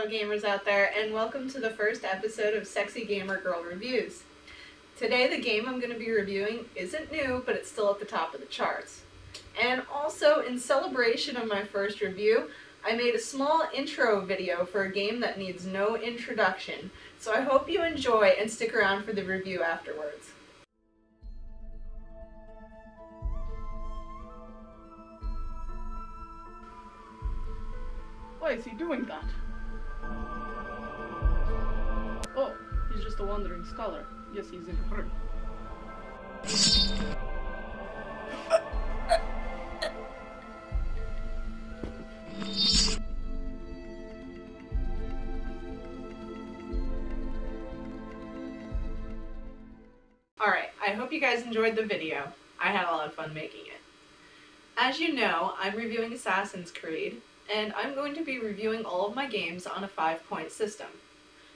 fellow gamers out there, and welcome to the first episode of Sexy Gamer Girl Reviews. Today the game I'm going to be reviewing isn't new, but it's still at the top of the charts. And also, in celebration of my first review, I made a small intro video for a game that needs no introduction, so I hope you enjoy and stick around for the review afterwards. Why is he doing that? Oh, he's just a wandering scholar. Yes, he's in a hurry. Alright, I hope you guys enjoyed the video. I had a lot of fun making it. As you know, I'm reviewing Assassin's Creed, and I'm going to be reviewing all of my games on a 5-point system.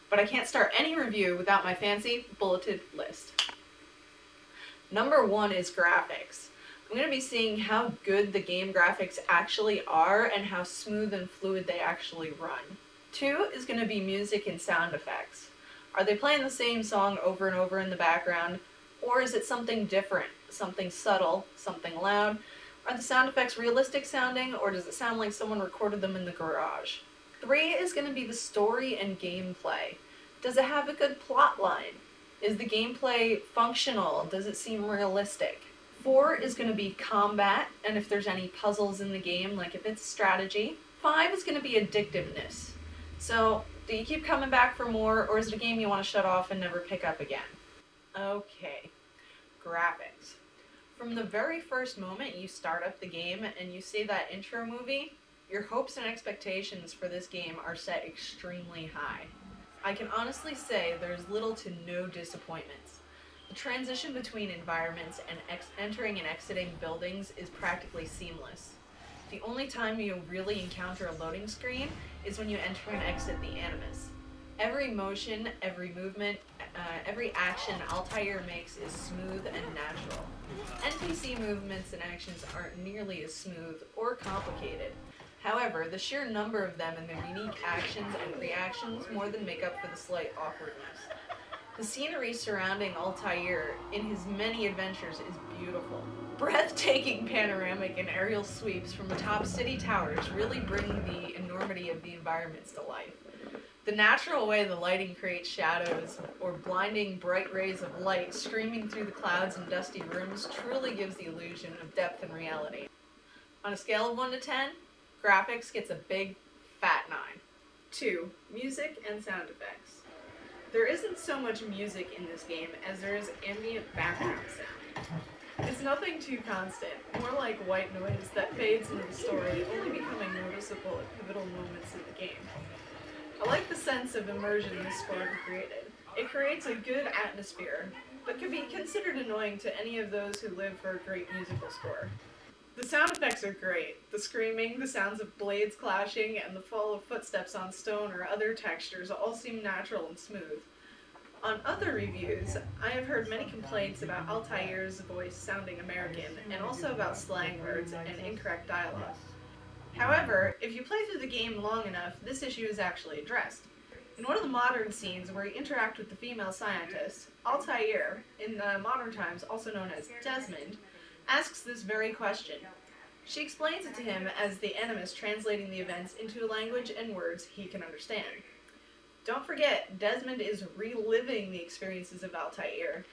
But I can't start any review without my fancy bulleted list. Number 1 is graphics. I'm going to be seeing how good the game graphics actually are and how smooth and fluid they actually run. 2 is going to be music and sound effects. Are they playing the same song over and over in the background, or is it something different, something subtle, something loud? Are the sound effects realistic sounding, or does it sound like someone recorded them in the garage? 3 is going to be the story and gameplay. Does it have a good plot line? Is the gameplay functional? Does it seem realistic? 4 is going to be combat, and if there's any puzzles in the game, like if it's strategy. 5 is going to be addictiveness. So, do you keep coming back for more, or is it a game you want to shut off and never pick up again? Okay, graphics. From the very first moment you start up the game and you see that intro movie, your hopes and expectations for this game are set extremely high. I can honestly say there's little to no disappointments. The transition between environments and entering and exiting buildings is practically seamless. The only time you'll really encounter a loading screen is when you enter and exit the Animus. Every motion, every movement, every action Altair makes is smooth and natural. NPC movements and actions aren't nearly as smooth or complicated. However, the sheer number of them and their unique actions and reactions more than make up for the slight awkwardness. The scenery surrounding Altair in his many adventures is beautiful. Breathtaking panoramic and aerial sweeps from atop city towers really bring the enormity of the environments to life. The natural way the lighting creates shadows, or blinding bright rays of light streaming through the clouds and dusty rooms, truly gives the illusion of depth and reality. On a scale of 1 to 10, graphics gets a big, fat 9. 2. Music and sound effects. There isn't so much music in this game as there is ambient background sound. It's nothing too constant, more like white noise that fades into the story, only becoming noticeable at pivotal moments in the game. I like the sense of immersion this score created. It creates a good atmosphere, but can be considered annoying to any of those who live for a great musical score. The sound effects are great. The screaming, the sounds of blades clashing, and the fall of footsteps on stone or other textures all seem natural and smooth. On other reviews, I have heard many complaints about Altair's voice sounding American, and also about slang words and incorrect dialogue. However, if you play through the game long enough, this issue is actually addressed. In one of the modern scenes where you interact with the female scientist, Altair, in the modern times also known as Desmond, asks this very question. She explains it to him as the Animus translating the events into a language and words he can understand. Don't forget, Desmond is reliving the experiences of Altair,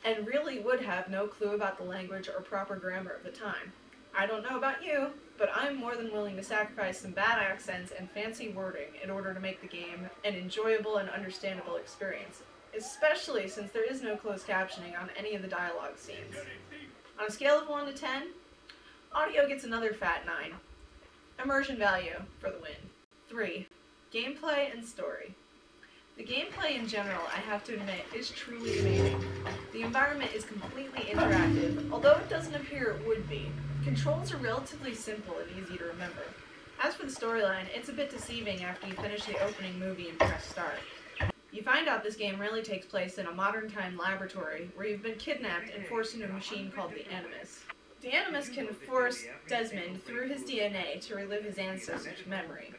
and really would have no clue about the language or proper grammar of the time. I don't know about you, but I'm more than willing to sacrifice some bad accents and fancy wording in order to make the game an enjoyable and understandable experience, especially since there is no closed captioning on any of the dialogue scenes. On a scale of 1 to 10, audio gets another fat 9. Immersion value for the win. 3. Gameplay and story. The gameplay in general, I have to admit, is truly amazing. The environment is completely interactive, although it doesn't appear it would be. Controls are relatively simple and easy to remember. As for the storyline, it's a bit deceiving after you finish the opening movie and press start. You find out this game really takes place in a modern-time laboratory where you've been kidnapped and forced into a machine called the Animus. The Animus can force Desmond through his DNA to relive his ancestors' memory.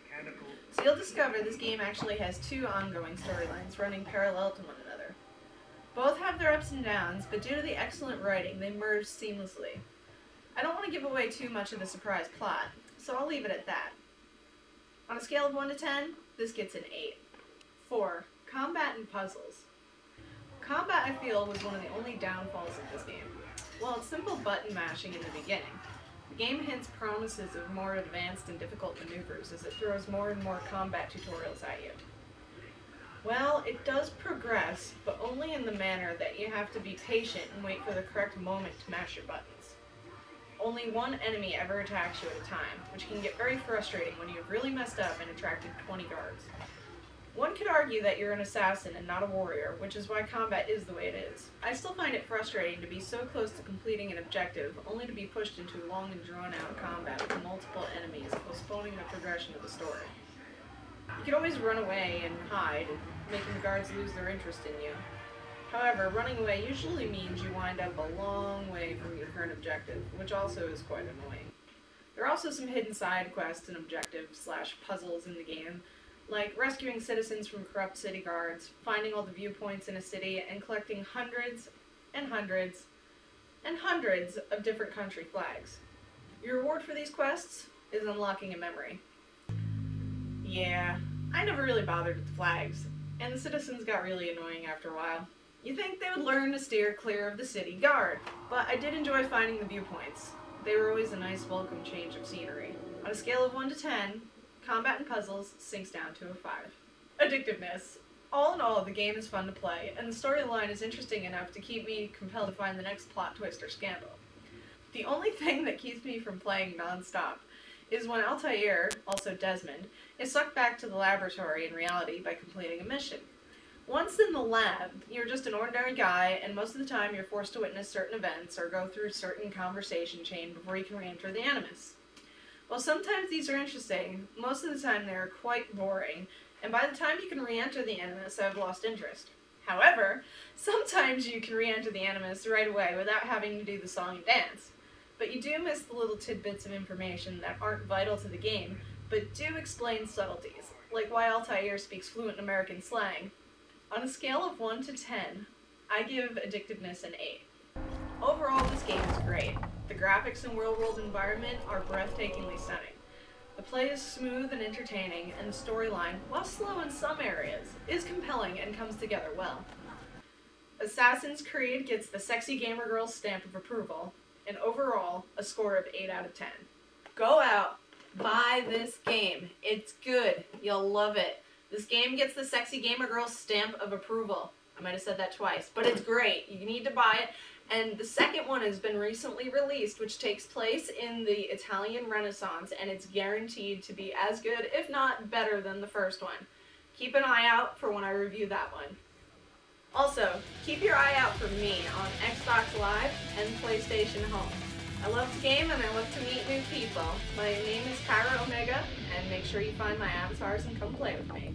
So you'll discover this game actually has two ongoing storylines running parallel to one another. Both have their ups and downs, but due to the excellent writing, they merge seamlessly. I don't want to give away too much of the surprise plot, so I'll leave it at that. On a scale of 1 to 10, this gets an 8. 4. Combat and puzzles. Combat, I feel, was one of the only downfalls of this game. While it's simple button mashing in the beginning, the game hints promises of more advanced and difficult maneuvers as it throws more and more combat tutorials at you. Well, it does progress, but only in the manner that you have to be patient and wait for the correct moment to mash your buttons. Only one enemy ever attacks you at a time, which can get very frustrating when you've really messed up and attracted 20 guards. One could argue that you're an assassin and not a warrior, which is why combat is the way it is. I still find it frustrating to be so close to completing an objective, only to be pushed into long and drawn-out combat with multiple enemies, postponing the progression of the story. You can always run away and hide, making the guards lose their interest in you. However, running away usually means you wind up a long way from your current objective, which also is quite annoying. There are also some hidden side quests and objectives/puzzles in the game, like rescuing citizens from corrupt city guards, finding all the viewpoints in a city, and collecting hundreds and hundreds and hundreds of different country flags. Your reward for these quests is unlocking a memory. Yeah, I never really bothered with the flags, and the citizens got really annoying after a while. You'd think they would learn to steer clear of the city guard, but I did enjoy finding the viewpoints. They were always a nice welcome change of scenery. On a scale of 1 to 10, combat and puzzles sinks down to a 5. Addictiveness. All in all, the game is fun to play, and the storyline is interesting enough to keep me compelled to find the next plot twist or scandal. The only thing that keeps me from playing non-stop is when Altair, also Desmond, is sucked back to the laboratory in reality by completing a mission. Once in the lab, you're just an ordinary guy, and most of the time you're forced to witness certain events or go through a certain conversation chain before you can re-enter the Animus. While sometimes these are interesting, most of the time they're quite boring, and by the time you can re-enter the Animus, I've lost interest. However, sometimes you can re-enter the Animus right away without having to do the song and dance. But you do miss the little tidbits of information that aren't vital to the game, but do explain subtleties, like why Altair speaks fluent American slang. On a scale of 1 to 10, I give Addictiveness an 8. Overall, this game is great. The graphics and world environment are breathtakingly stunning. The play is smooth and entertaining, and the storyline, while slow in some areas, is compelling and comes together well. Assassin's Creed gets the sexy gamer girl stamp of approval, and overall, a score of 8 out of 10. Go out, buy this game. It's good. You'll love it. This game gets the sexy gamer girl stamp of approval. I might have said that twice, but it's great. You need to buy it. And the second one has been recently released, which takes place in the Italian Renaissance, and it's guaranteed to be as good, if not better, than the first one. Keep an eye out for when I review that one. Also, keep your eye out for me on Xbox Live and PlayStation Home. I love to game and I love to meet new people. My name is Kyra Omega, and make sure you find my avatars and come play with me.